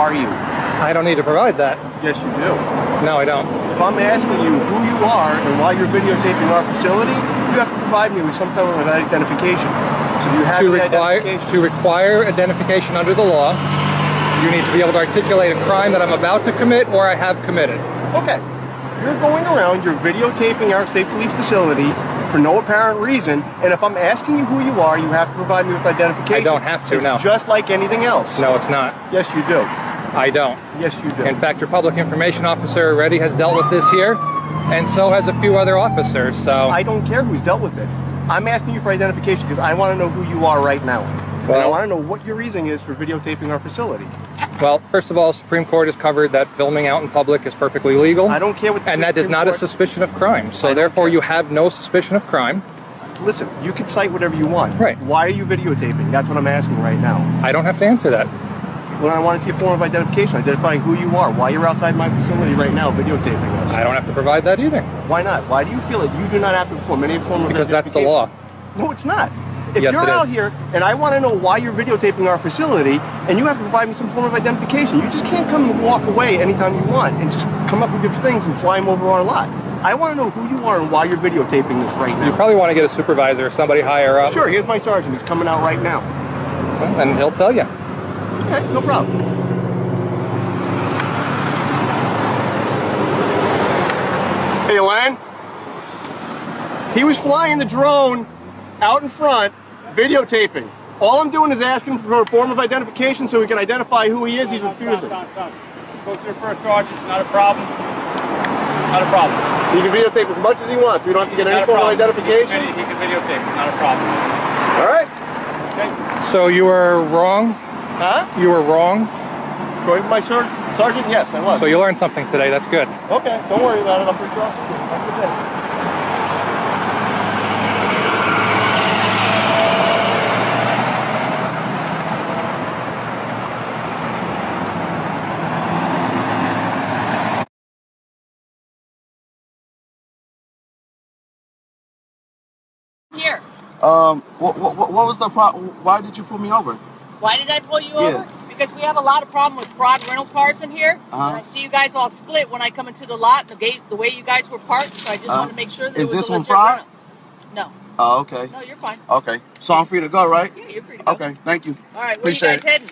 are you? I don't need to provide that. Yes, you do. No, I don't. If I'm asking you who you are and why you're videotaping our facility, you have to provide me with some kind of identification. So do you have any identification? To require identification under the law, you need to be able to articulate a crime that I'm about to commit or I have committed. Okay. You're going around, you're videotaping our state police facility for no apparent reason, and if I'm asking you who you are, you have to provide me with identification. I don't have to, no. It's just like anything else. No, it's not. Yes, you do. I don't. Yes, you do. In fact, your public information officer already has dealt with this here, and so has a few other officers, so... I don't care who's dealt with it. I'm asking you for identification because I want to know who you are right now. And I want to know what your reason is for videotaping our facility. Well, first of all, Supreme Court has covered that filming out in public is perfectly legal. I don't care what the And that is not a suspicion of crime, so therefore you have no suspicion of crime. Listen, you can cite whatever you want. Right. Why are you videotaping? That's what I'm asking right now. I don't have to answer that. Well, I want to see a form of identification, identifying who you are, why you're outside my facility right now videotaping us. I don't have to provide that either. Why not? Why do you feel that you do not have to perform any form of Because that's the identification? law. No, it's not. If Yes, you're it out is. here and I want to know why you're videotaping our facility and you have to provide me some form of identification, you just can't come and walk away anytime you want and just come up with your things and fly them over our lot. I want to know who you are and why you're videotaping this right now. You probably want to get a supervisor or somebody higher up. Sure, here's my sergeant. He's coming out right now. Well, and he'll tell you. Okay, no problem. Hey, Len. He was flying the drone out in front, videotaping. All I'm doing is asking for a form of identification so we can identify who he is. He's refusing. Go to your first sergeant. Not a problem. Not a problem. He can videotape as much as he wants. We don't have to get any form of identification. He can videotape. Not a problem. All right. Okay. So you were wrong? Huh? You were wrong? According to my sergeant, yes, I was. So you learned something today. That's good. Okay, don't worry about it. I'll put you off. Have a good day. Here. What was the problem? Why did you pull me over? Why did I pull you over? Because we have a lot of problem with fraud rental cars in here. And I see you guys all split when I come into the lot, the way you guys were parked. So I just want to make sure that is it was this a one legit fraud? rental. No. Oh, okay. No, you're fine. Okay. So I'm free to go, right? Yeah, you're free to go. Okay, thank you. All right, where Appreciate are you guys heading?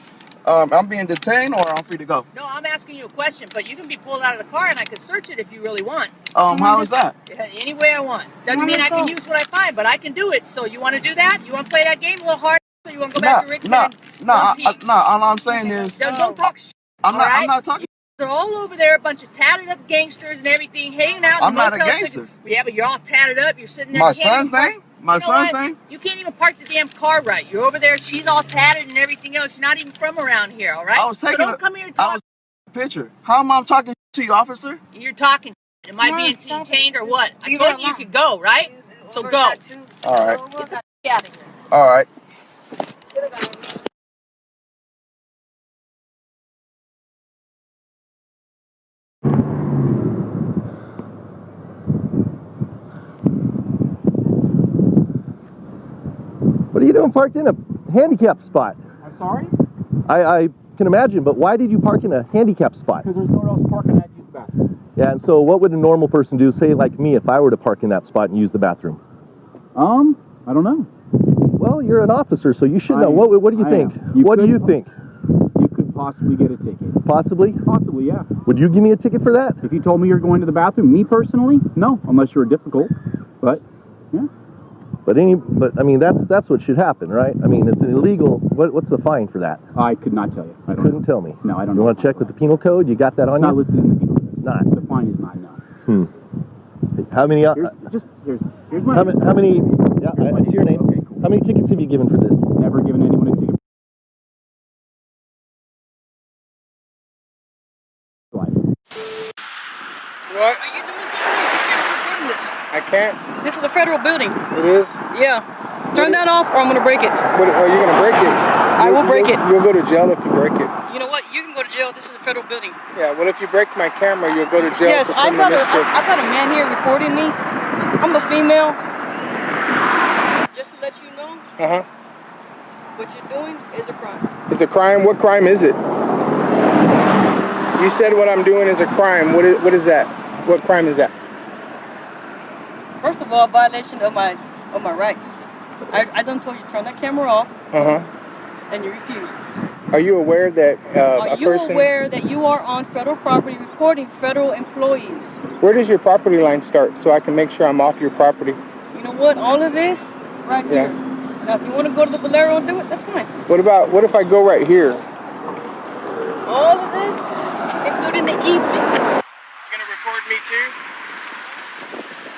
I'm being detained or I'm free to go? No, I'm asking you a question, but you can be pulled out of the car and I can search it if you really want. How is that? Any way I want. Doesn't mean I can use what I find, but I can do it. So you want to do that? You want to play that game a little hard? So you want to go back to Richmond? All I'm saying is... Don't talk shit. I'm not talking... They're all over there, a bunch of tatted up gangsters and everything, hanging out in the I'm not a motels. gangster. Yeah, but you're all tatted up. You're sitting there. My son's name? My son's name? You can't even park the damn car right. You're over there. She's all tatted and everything else. You're not even from around here, all right? I was taking so don't come here and talk. a picture. How am I talking to you, officer? You're talking. Am I being detained or what? I told you could go, right? So go. All right. Get the out of here. All right. What are you doing parked in a handicapped spot? I'm sorry? I can imagine, but why did you park in a handicapped spot? Because there's nowhere else parking at use the bathroom. Yeah, and so what would a normal person do, say like me, if I were to park in that spot and use the bathroom? I don't know. Well, you're an officer, so you should know. What do you think? What do you think? You could possibly get a ticket. Possibly? Possibly, yeah. Would you give me a ticket for that? If you told me you're going to the bathroom, me personally, no, unless you're difficult. But, yeah. But I mean, that's what should happen, right? I mean, it's illegal. What's the fine for that? I could not tell you. You couldn't tell me. No, I don't know. You want to check with the penal code? You got that on you? It's not listed in the penal code. It's not. The fine is not, no. How many? Here's my how many? Yeah, I see your name. Okay, cool. How many tickets have you given for this? Never given anyone a ticket. What? Are you doing something? You can't be recording this. I can't. This is a federal building. It is? Yeah. Turn that off or I'm going to break it. What, are you going to break it? I will break it. You'll go to jail if you break it. You know what? You can go to jail. This is a federal building. Yeah, well, if you break my camera, you'll go to jail Yes, for I've criminal got mischief. a man here recording me. I'm a female. Just to let you know, what you're doing is a crime. It's a crime? What crime is it? You said what I'm doing is a crime. What is that? What crime is that? First of all, violation of my rights. I done told you turn that camera off. And you refused. Are you aware that Are you aware that you are on federal property recording federal employees? Where does your property line start so I can make sure I'm off your property? You know what? All of this right here. Now, if you want to go to the Bolero and do it, that's fine. What if I go right here? All of this, including the easement. You're gonna record me too?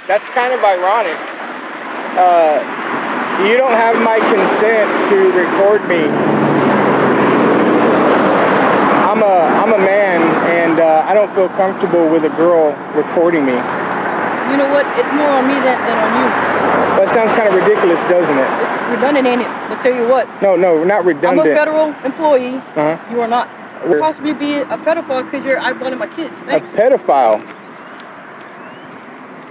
That's kind of ironic. You don't have my consent to record me. I'm a man, and I don't feel comfortable with a girl recording me. You know what? It's more on me than on you. That sounds kind of ridiculous, doesn't it? It's redundant, ain't it? But tell you what. No, not redundant. I'm a federal employee. You are not. You possibly be a pedophile because you're eyeballing my kids. Thanks. A pedophile.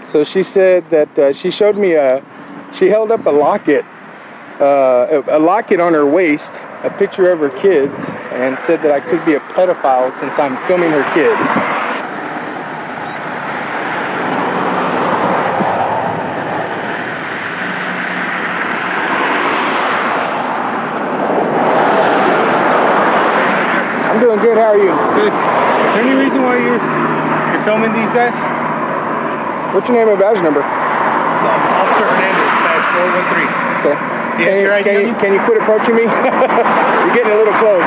So she said that she showed me she held up a locket on her waist, a picture of her kids, and said that I could be a pedophile since I'm filming her kids. I'm doing good. How are you? Good. Is there any reason why you're filming these guys? What's your name and badge number? Officer Hernandez, badge 413. Okay. Can you quit approaching me? You're getting a little close.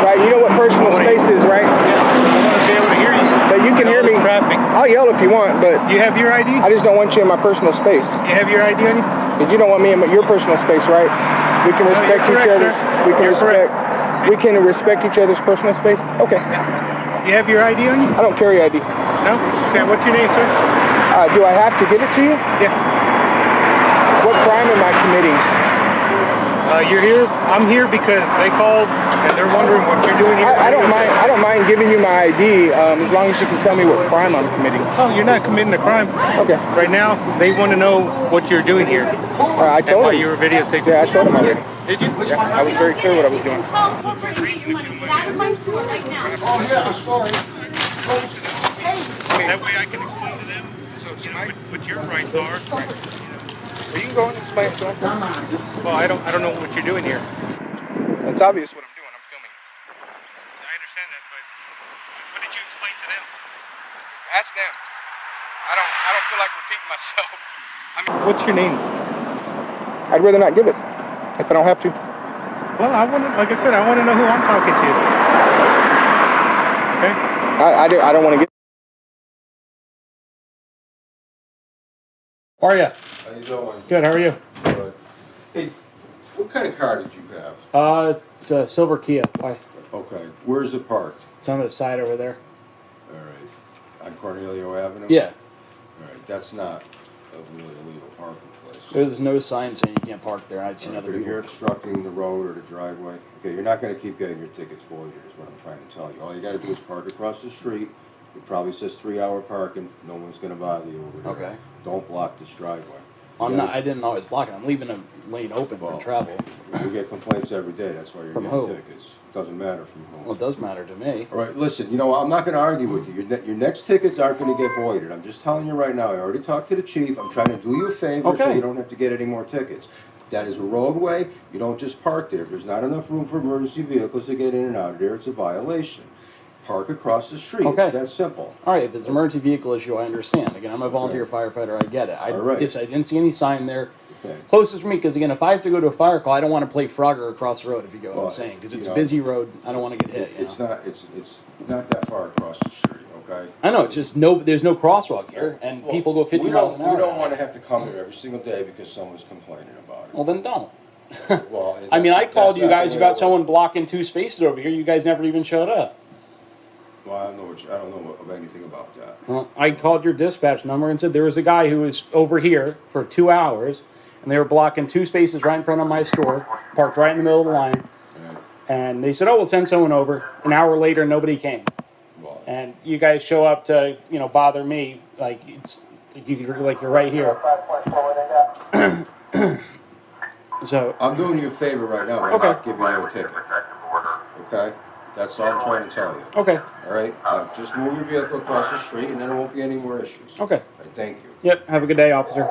Right, you know what personal space is, right? Yeah. I want to be able to hear you. But you can hear me. Traffic. I'll yell if you want, but... You have your ID? I just don't want you in my personal space. You have your ID on you? Because you don't want me in your personal space, right? We can respect each other's... We can respect each other's personal space? Okay. Yeah. You have your ID on you? I don't carry ID. No? Okay, what's your name, sir? Do I have to give it to you? Yeah. What crime am I committing? You're here. I'm here because they called and they're wondering what you're doing here. I don't mind giving you my ID as long as you can tell me what crime I'm committing. Oh, you're not committing a crime. Okay. Right now, they want to know what you're doing here. I told them. You were videotaping. Yeah, I told them already. Did you? Yeah, I was very clear what I was doing. Get out of my store right now. Oh yeah, sorry. That way I can explain to them what your rights are. You can go and explain to them. Well, I don't know what you're doing here. It's obvious what I'm doing. I'm filming. I understand that, but what did you explain to them? Ask them. I don't feel like repeating myself. What's your name? I'd rather not give it if I don't have to. Well, like I said, I want to know who I'm talking to. Okay? I don't want to give. How are you? How you doing? Good, how are you? Good. Hey, what kind of car did you have? It's a silver Kia. Why? Okay, where's it parked? It's on the side over there. All right, on Cornelio Avenue? Yeah. All right, that's not a really illegal parking place. There's no sign saying you can't park there. I'd seen other But if people. you're obstructing the road or the driveway, okay, you're not going to keep getting your tickets voided is what I'm trying to tell you. All you got to do is park across the street. It probably says 3-hour parking. No one's going to bother you over there. Okay. Don't block this driveway. I didn't know it was blocking. I'm leaving the lane open for travel. You get complaints every day. That's why you're From getting who? tickets. It doesn't matter from whom. Well, it does matter to me. All right, listen, you know, I'm not going to argue with you. Your next tickets aren't going to get voided. I'm just telling you right now. I already talked to the chief. I'm trying to do you a favor so you don't have to get any more tickets. That is a roadway. You don't just park there. If there's not enough room for emergency vehicles to get in and out of there, it's a violation. Park across the street. Okay. It's that simple. All right, if it's an emergency vehicle issue, I understand. Again, I'm a volunteer firefighter. I get it. I didn't see any sign there. Okay. Closest for me, because again, if I have to go to a fire call, I don't want to play Frogger across the road. If you get what I'm saying, because it's a busy road. I don't want to get hit. It's not that far across the street. Okay. I know. It's just there's no crosswalk here, and people go 50 miles an hour. We don't want to have to come here every single day because someone's complaining about it. Well, then don't. Well, I mean, I called you guys about someone blocking 2 spaces over here. You guys never even showed up. Well, I don't know anything about that. Well, I called your dispatch number and said there was a guy who was over here for 2 hours, and they were blocking 2 spaces right in front of my store, parked right in the middle of the line. And they said, "Oh, we'll send someone over." An hour later, nobody came. Well, and you guys show up to bother me like you're right here. So I'm doing you a favor right now. I'm not giving you a ticket. Okay, That's all I'm trying to tell you. Okay. All right? Now, just move your vehicle across the street, and then there won't be any more issues. Okay. All right, thank you. Yep. Have a good day, officer.